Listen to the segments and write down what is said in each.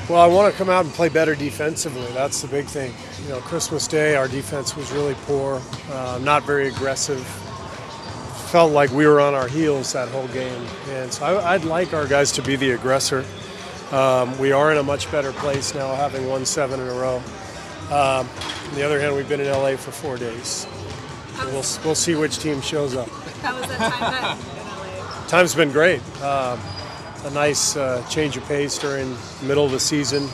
Well, I want to come out and play better defensively. That's the big thing. You know, Christmas Day, our defense was really poor, not very aggressive. Felt like we were on our heels that whole game. And so I'd like our guys to be the aggressor. We are in a much better place now, having won 7 in a row. On the other hand, we've been in LA for 4 days. We'll see which team shows up. How was that time then in LA? Time's been great. A nice change of pace during the middle of the season,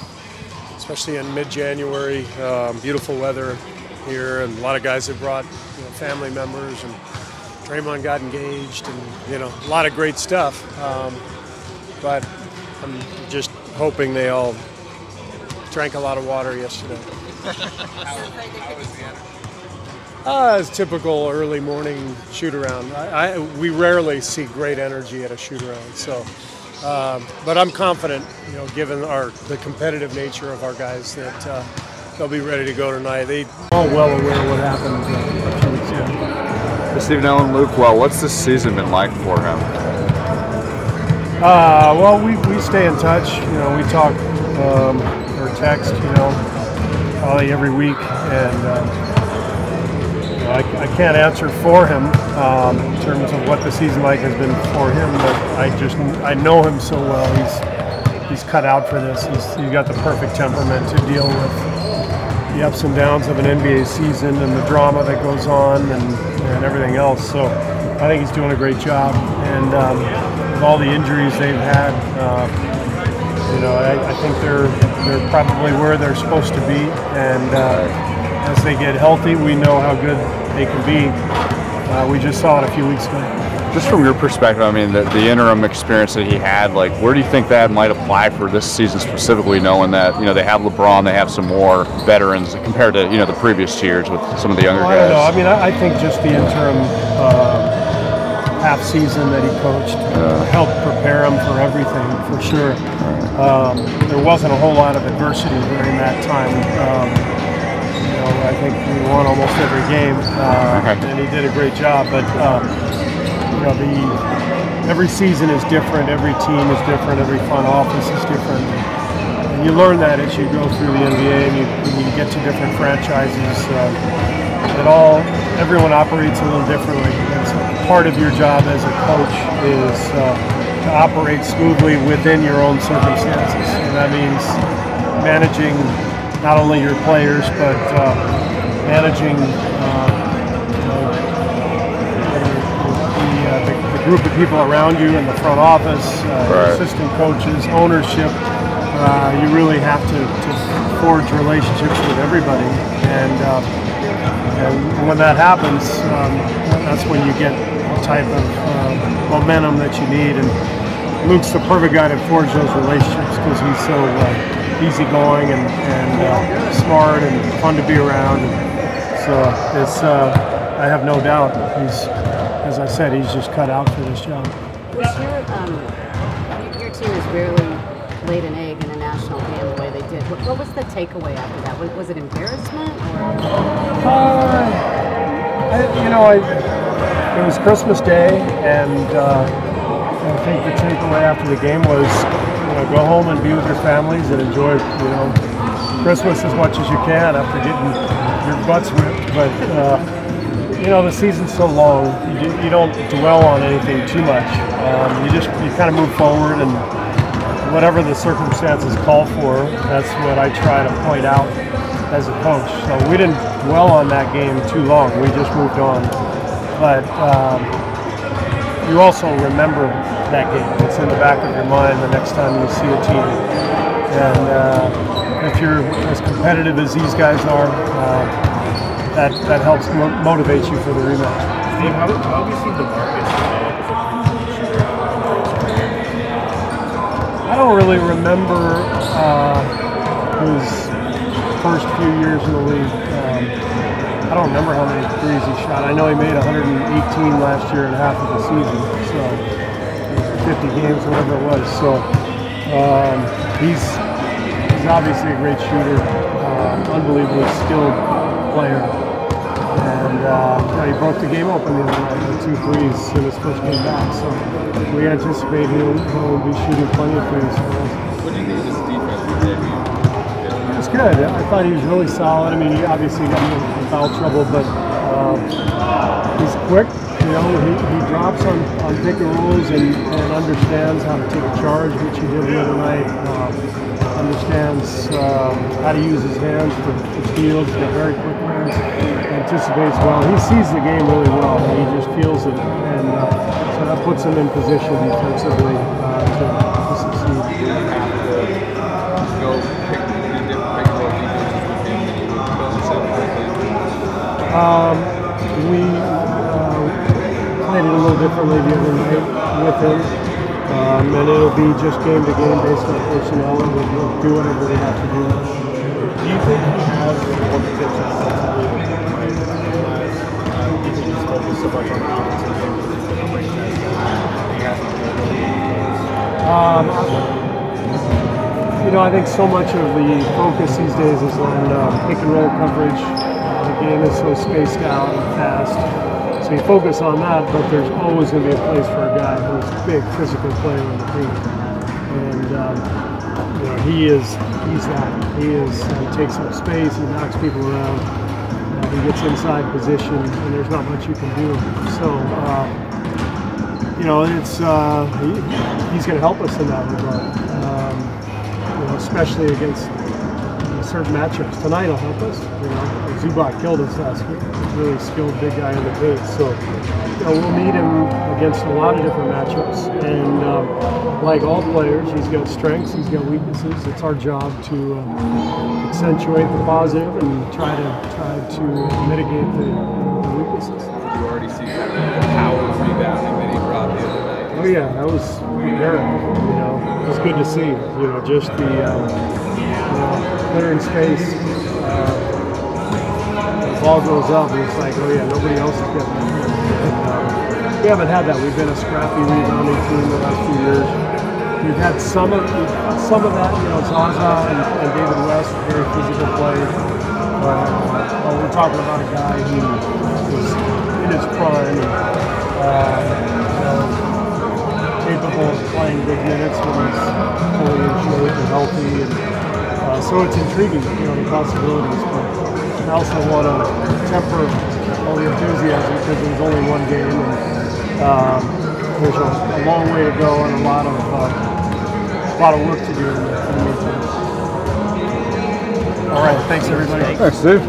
especially in mid-January. Beautiful weather here, and a lot of guys have brought family members, and Draymond got engaged, and a lot of great stuff. But I'm just hoping they all drank a lot of water yesterday. How was the energy? It's typical early morning shoot-around. We rarely see great energy at a shoot-around, so. But I'm confident, given the competitive nature of our guys, that they'll be ready to go tonight. They all well aware of what happened a few weeks ago. Stephen, Allen, Luke, what's this season been like for him? Well, we stay in touch. We talk or text, probably every week, and I can't answer for him in terms of what the season like has been for him, but I know him so well. He's cut out for this. He's got the perfect temperament to deal with the ups and downs of an NBA season and the drama that goes on and everything else. So I think he's doing a great job. And with all the injuries they've had, I think they're probably where they're supposed to be. And as they get healthy, we know how good they can be. We just saw it a few weeks ago. Just from your perspective, I mean, the interim experience that he had, where do you think that might apply for this season specifically, knowing that, they have LeBron, they have some more veterans compared to, the previous years with some of the younger guys? I don't know. I mean, I think just the interim half season that he coached helped prepare him for everything, for sure. There wasn't a whole lot of adversity during that time. I think we won almost every game, and he did a great job. But every season is different, every team is different, every front office is different. And you learn that as you go through the NBA and you get to different franchises. Everyone operates a little differently. And so part of your job as a coach is to operate smoothly within your own circumstances, and that means managing not only your players, but managing the group of people around you in the front office, assistant coaches, ownership. You really have to forge relationships with everybody, and when that happens, that's when you get the type of momentum that you need. And Luke's the perfect guy to forge those relationships because he's so easygoing and smart and fun to be around. And so I have no doubt as I said, he's just cut out for this job. Your team has rarely laid an egg in a national game the way they did. What was the takeaway after that? Was it embarrassment? It was Christmas Day, and I think the takeaway after the game was go home and be with your families and enjoy Christmas as much as you can after getting your butts whipped. But the season's so long, you don't dwell on anything too much. You kind of move forward, and whatever the circumstances call for, that's what I try to point out as a coach. So we didn't dwell on that game too long. We just moved on. But you also remember that game. It's in the back of your mind the next time you see a team. And if you're as competitive as these guys are, that helps motivate you for the rematch. Steve, how have you seen the market develop I don't really remember his first few years in the league. I don't remember how many threes he shot. I know he made 118 last year in half of the season, so 50 games, whatever it was. So he's obviously a great shooter, unbelievably skilled player, and he broke the game open the other night with 2 threes in his first game back. So we anticipate he'll be shooting plenty of threes for us. What do you think of his defense? It's good. I thought he was really solid. I mean, he obviously got in foul trouble, but he's quick. You know, he drops on pick and rolls and understands how to take a charge, which he did the other night. Understands how to use his hands for steals. He's got very quick hands. Anticipates well. He sees the game really well. And he just feels it, and so that puts him in position defensively to succeed. We played it a little differently the other night with him, and it'll be just game to game based on personnel, and we'll do whatever we have to do. Do you think he has more potential offensively than he might realize? Do you think he's focused so much on the offensive game that he's going to break that he hasn't You know, I think so much of the focus these days is on pick and roll coverage. The game is so spaced out and fast. So you focus on that, but there's always going to be a place for a guy who's a big physical player on the team. And you know, he's that. He takes up space, he knocks people around, he gets inside position, and there's not much you can do. So, you know, it's he's going to help us in that regard. You know, especially against certain matchups. Tonight will help us. You know, Zubac killed us last week. He's a really skilled big guy in the paint. So, you know, we'll need him against a lot of different matchups. And like all players, he's got strengths, he's got weaknesses. It's our job to accentuate the positive and try to mitigate the weaknesses. You already see kind of the power of rebounding that he brought the other night. Oh yeah, that was very, you know, it was good to see. You know, just the clearing space. The ball goes up, and it's like, oh yeah, nobody else is getting it. We haven't had that. We've been a scrappy rebounding team the last few years. We've had some of that. You know, Zaza and David West, very physical players. Well, we're talking about a guy who was in his prime and capable of playing big minutes when he's fully in shape and healthy. And so it's intriguing, you know, the possibilities. But I also want to temper all the enthusiasm because it was only one game, and there's a long way to go and a lot of work to do in the meantime. All right, thanks everybody. Thanks, Steve.